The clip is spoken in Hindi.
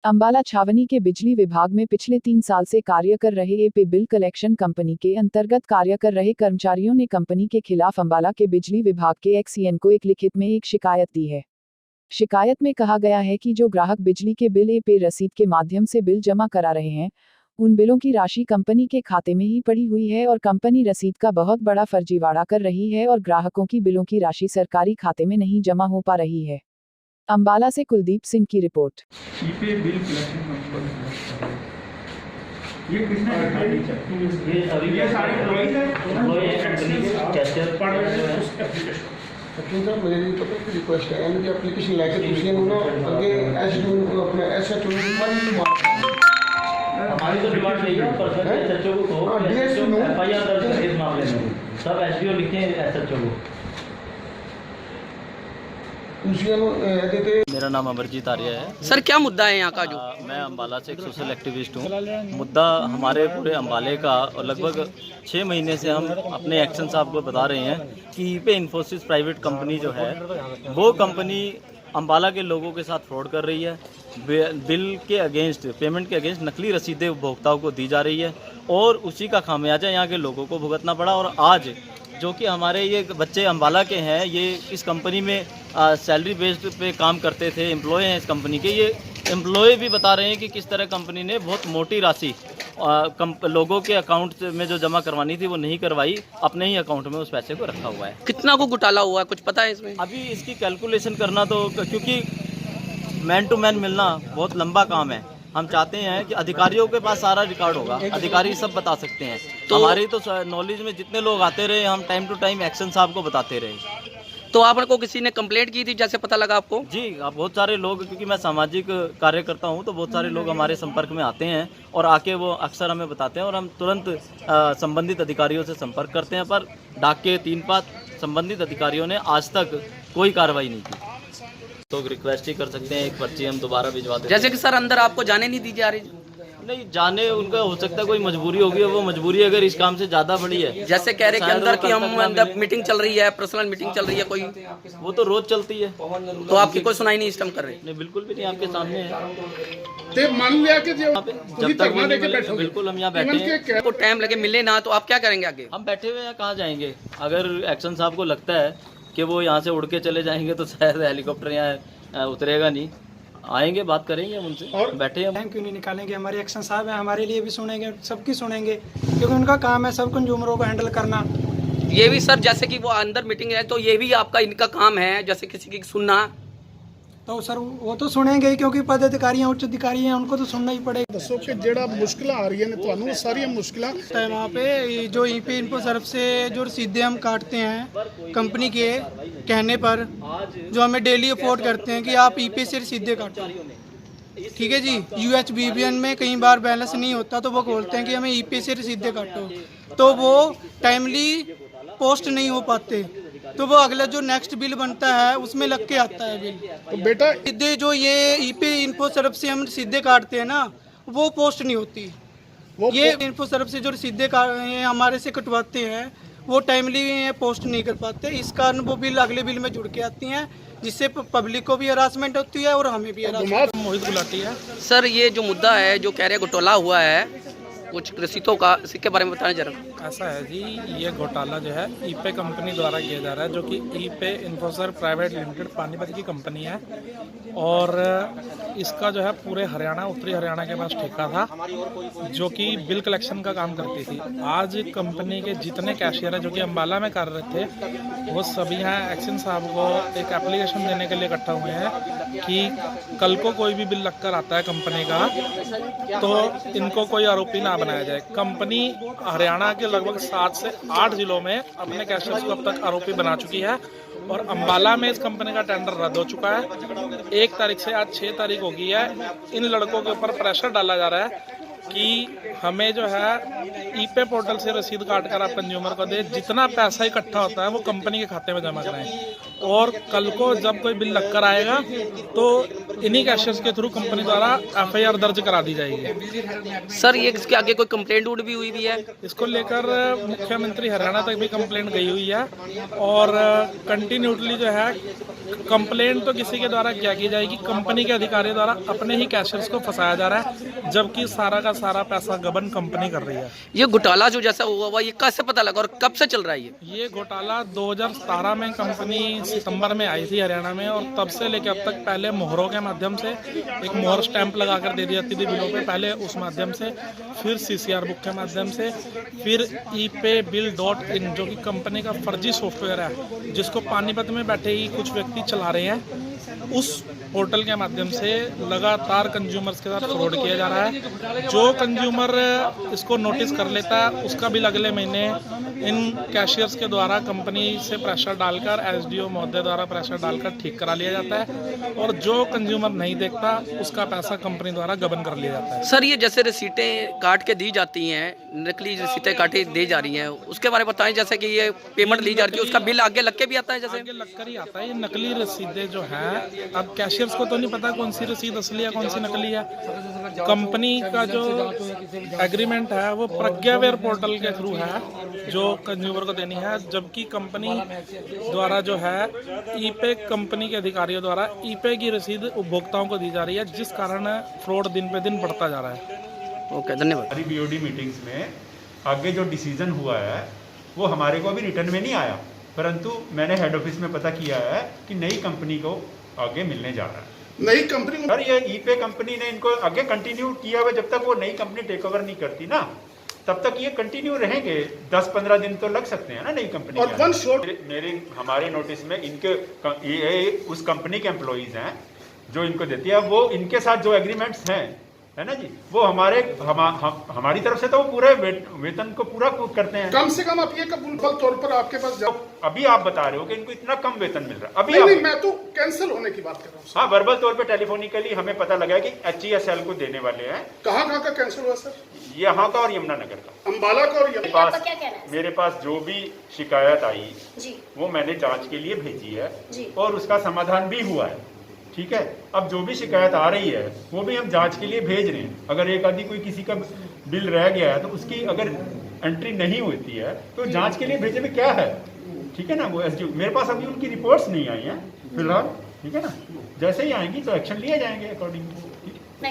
अंबाला छावनी के बिजली विभाग में पिछले 3 साल से कार्य कर रहे एपी बिल कलेक्शन कंपनी के अंतर्गत कार्य कर रहे कर्मचारियों ने कंपनी के खिलाफ अंबाला के बिजली विभाग के एक्सीएन को एक लिखित में एक शिकायत दी है। शिकायत में कहा गया है कि जो ग्राहक बिजली के बिल पे रसीद के माध्यम से बिल जमा करा रहे हैं, उन बिलों की राशि कंपनी के खाते में ही पड़ी हुई है और कंपनी रसीद का बहुत बड़ा फर्जीवाड़ा कर रही है और ग्राहकों की बिलों की राशि सरकारी खाते में नहीं जमा हो पा रही है। अंबाला से कुलदीप सिंह की रिपोर्ट। ईपे बिल कलेक्शन नंबर ये किसने ये अभी ये सारे एम्प्लॉइज हैं कंपनी के कैशियर पढ़ रहे हैं लेकिन सर मेरी तो एक रिक्वेस्ट है यानी कि एप्लीकेशन लेके दूसरे ना आगे एसडीओ अपने एसएचओ हमारी तो डिमांड नहीं है पर सर एसएचओ को कहो एफआईआर दर्ज करें इस मामले में सब एसडीओ लिखें एसएचओ को। मेरा नाम अमरजीत आर्य है। सर क्या मुद्दा है यहाँ का? जो मैं अम्बाला से एक सोशल एक्टिविस्ट हूँ। मुद्दा हमारे पूरे अम्बाले का और लगभग 6 महीने से हम अपने एक्शन साहब को बता रहे हैं कि ईपे इन्फोसिस प्राइवेट कंपनी जो है वो कंपनी अम्बाला के लोगों के साथ फ्रॉड कर रही है। बिल के अगेंस्ट, पेमेंट के अगेंस्ट नकली रसीदें उपभोक्ताओं को दी जा रही है और उसी का खामियाजा यहाँ के लोगों को भुगतना पड़ा। और आज जो कि हमारे ये बच्चे अम्बाला के हैं, ये इस कंपनी में सैलरी बेस्ड पे काम करते थे, एम्प्लॉय हैं इस कंपनी के। ये एम्प्लॉय भी बता रहे हैं कि किस तरह कंपनी ने बहुत मोटी राशि लोगों के अकाउंट में जो जमा करवानी थी वो नहीं करवाई, अपने ही अकाउंट में उस पैसे को रखा हुआ है। कितना को घोटाला हुआ है, कुछ पता है इसमें? अभी इसकी कैलकुलेशन करना तो, क्योंकि मैन टू मैन मिलना बहुत लंबा काम है। हम चाहते हैं कि अधिकारियों के पास सारा रिकॉर्ड होगा, अधिकारी सब बता सकते हैं। तो हमारी तो नॉलेज में जितने लोग आते रहे, हम टाइम टू टाइम एक्शन साहब को बताते रहे। तो आपको किसी ने कंप्लेंट की थी जैसे पता लगा आपको? जी, बहुत सारे लोग, क्योंकि मैं सामाजिक कार्य करता हूं, तो बहुत सारे लोग हमारे संपर्क में आते हैं और आके वो अक्सर हमें बताते हैं और हम तुरंत संबंधित अधिकारियों से संपर्क करते हैं। पर डाक के 3 पात संबंधित अधिकारियों ने आज तक कोई कार्रवाई नहीं की। तो रिक्वेस्ट ही कर सकते हैं, एक पर्ची हम दोबारा भिजवा दें। जैसे कि सर अंदर आपको जाने नहीं दी जा रही? नहीं, जाने उनका हो सकता है कोई मजबूरी होगी, वो मजबूरी अगर इस काम से ज्यादा बड़ी है। जैसे कह रहे कि अंदर की हम अंदर मीटिंग चल रही है, पर्सनल मीटिंग चल रही है कोई, वो तो रोज चलती है। तो आपकी कोई सुनाई नहीं इस टाइम कर रही? नहीं, बिल्कुल भी नहीं, आपके सामने है। जब तक बिल्कुल हम यहाँ बैठे हैं, को टाइम लगे मिले ना तो आप क्या करेंगे आगे? हम बैठे हुए हैं, कहाँ जाएंगे? अगर एक्शन साहब को लगता है कि वो यहाँ से उड़ के चले जाएंगे तो शायद हेलीकॉप्टर यहाँ उतरेगा नहीं, आएंगे, बात करेंगे हम उनसे। और बैठे हैं, क्यों नहीं निकालेंगे? हमारे एक्शन साहब हैं, हमारे लिए भी सुनेंगे, सबकी सुनेंगे, क्योंकि उनका काम है सब कंज्यूमरों को हैंडल करना। ये भी सर जैसे कि वो अंदर मीटिंग है तो ये भी आपका इनका काम है जैसे किसी की सुनना? तो सर वो तो सुनेंगे ही, क्योंकि पदाधिकारी हैं, उच्च अधिकारी हैं, उनको तो सुनना ही पड़ेगा। दसो कि जेड़ा मुश्किल आ रही है ने सारी मुश्किल वहाँ पे जो ईपे इनको तरफ से जो रसीदें हम काटते हैं कंपनी के कहने पर, जो हमें डेली अफोर्ड करते हैं कि आप ईपे से रसीदें काटो, ठीक है जी। UHBBN में कई बार बैलेंस नहीं होता तो वो बोलते हैं कि हमें ईपे से रसीदें काटो, तो वो टाइमली पोस्ट नहीं हो पाते, तो वो अगला जो नेक्स्ट बिल बनता है उसमें लग के आता है बिल। तो बेटा सीधे जो ये ईपे इन्फो तरफ से हम रसीदें काटते हैं ना, वो पोस्ट नहीं होती। ये इन्फो तरफ से जो रसीदें हमारे से कटवाते हैं वो टाइमली पोस्ट नहीं कर पाते, इस कारण वो बिल अगले बिल में जुड़ के आती हैं, जिससे पब्लिक को भी हरासमेंट होती है और हमें भी हरासमेंट। मोहित गुलाटी है सर। ये जो मुद्दा है जो कह रहे घोटाला हुआ है कुछ रसीदों का, इसके बारे में बताना जरा। ऐसा है जी, ये घोटाला जो है ईपे कंपनी द्वारा किया जा रहा है, जो कि ईपे इन्फोसर प्राइवेट लिमिटेड पानीपत की कंपनी है और इसका जो है पूरे हरियाणा, उत्तरी हरियाणा के पास ठेका था, जो कि बिल कलेक्शन का काम करती थी। आज कंपनी के जितने कैशियर हैं जो कि अम्बाला में कार्यरत थे, वो सभी यहाँ एक्शन साहब को एक एप्लीकेशन देने के लिए इकट्ठा हुए हैं कि कल को कोई भी बिल लगकर आता है कंपनी का तो इनको कोई आरोपी ना बनाया जाए। कंपनी हरियाणा के लगभग 7 से 8 जिलों में अपने कैशियर्स को अब तक आरोपी बना चुकी है और अम्बाला में इस कंपनी का टेंडर रद्द हो चुका है। 1 तारीख से आज 6 तारीख हो गई है। इन लड़कों के ऊपर प्रेशर डाला जा रहा है कि हमें जो है ईपे पोर्टल से रसीद काट कर आप कंज्यूमर को दे, जितना पैसा इकट्ठा होता है वो कंपनी के खाते में जमा कराएं और कल को जब कोई बिल लग कर आएगा तो इन्हीं कैशियर्स के थ्रू कंपनी द्वारा एफआईआर दर्ज करा दी जाएगी। सर ये इसके आगे कोई कंप्लेंट उठ भी हुई भी है? इसको लेकर मुख्यमंत्री हरियाणा तक भी कंप्लेंट गई हुई है और कंटिन्यूटली जो है कंप्लेंट तो किसी के द्वारा क्या की जाएगी, कंपनी के अधिकारी द्वारा अपने ही कैशियर्स को फंसाया जा रहा है, जबकि सारा का सारा पैसा गबन कंपनी कर रही है। ये घोटाला जो जैसा हुआ हुआ ये कैसे पता लगा और कब से चल रहा है ये घोटाला 2017 में कंपनी सितंबर में आई थी हरियाणा में और तब से लेकर अब तक पहले मोहरों के माध्यम से एक मोहर स्टैंप लगा कर दे दी जाती थी बिलों पे, पहले उस माध्यम से, फिर CCR बुक के माध्यम से, फिर ePaybill.in जो कि कंपनी का फर्जी सॉफ्टवेयर है जिसको पानीपत में बैठे ही कुछ व्यक्ति चला रहे हैं, उस पोर्टल के माध्यम से लगातार कंज्यूमर्स के साथ फ्रॉड किया जा रहा है। जो कंज्यूमर इसको नोटिस कर लेता है उसका बिल अगले महीने इन कैशियर्स के द्वारा कंपनी से प्रेशर डालकर SDO महोदय द्वारा प्रेशर डालकर ठीक करा लिया जाता है और जो कंज्यूमर नहीं देखता उसका पैसा कंपनी द्वारा गबन कर लिया जाता है। सर ये जैसे रसीटें काट के दी जाती हैं, नकली रसीटें काटी दी जा रही हैं, उसके बारे में बताएं। जैसे कि ये पेमेंट ली जा रही है उसका बिल आगे लग के भी आता है, जैसे आगे लगकर ही आता है। ये नकली रसीदें जो हैं, अब कैशियर्स को तो नहीं पता कौन सी रसीद असली है कौन सी नकली है। कंपनी का जो एग्रीमेंट है वो प्रज्ञावेयर पोर्टल के थ्रू है जो कंज्यूमर को देनी है, जबकि कंपनी द्वारा जो है ईपे कंपनी के अधिकारियों द्वारा ईपे की रसीद उपभोक्ताओं को दी जा रही है, जिस कारण फ्रॉड दिन पे दिन बढ़ता जा रहा है। ओके, धन्यवाद। हमारी BOD मीटिंग्स में आगे जो डिसीजन हुआ है वो हमारे को अभी रिटर्न में नहीं आया, परंतु मैंने हेड ऑफिस में पता किया है कि नई कंपनी को आगे मिलने जा रहा है। नई कंपनी सर ये ईपे कंपनी ने इनको आगे कंटिन्यू किया हुआ, जब तक वो नई कंपनी टेक ओवर नहीं करती ना तब तक ये कंटिन्यू रहेंगे। 10-15 दिन तो लग सकते हैं ना नई कंपनी। और वन शॉट हमारे नोटिस में इनके ये उस कंपनी के एम्प्लॉइज हैं जो इनको देती है, वो इनके साथ जो एग्रीमेंट्स हैं है ना जी, वो हमारी तरफ से तो वो पूरे वेतन को पूरा करते हैं। कम से कम आप ये कबूल तौर पर आपके पास जाओ। अभी आप बता रहे हो कि इनको इतना कम वेतन मिल रहा है। अभी नहीं, मैं तो कैंसिल होने की बात कर रहा हूँ। हाँ, वर्बल तौर पे टेलीफोनिकली हमें पता लगा है कि HESL को देने वाले हैं। कहाँ का कैंसिल हुआ सर? यहाँ का और यमुनानगर का। अम्बाला का और मेरे पास जो भी शिकायत आई वो मैंने जांच के लिए भेजी है और उसका समाधान भी हुआ है। ठीक है, अब जो भी शिकायत आ रही है वो भी हम जांच के लिए भेज रहे हैं। अगर एक आदि कोई किसी का बिल रह गया है तो उसकी अगर एंट्री नहीं होती है तो जांच के लिए भेजे में क्या है, ठीक है ना। वो SDO मेरे पास अभी उनकी रिपोर्ट्स नहीं आई हैं फिलहाल, ठीक है ना। जैसे ही आएंगी तो एक्शन लिए जाएंगे अकॉर्डिंगली।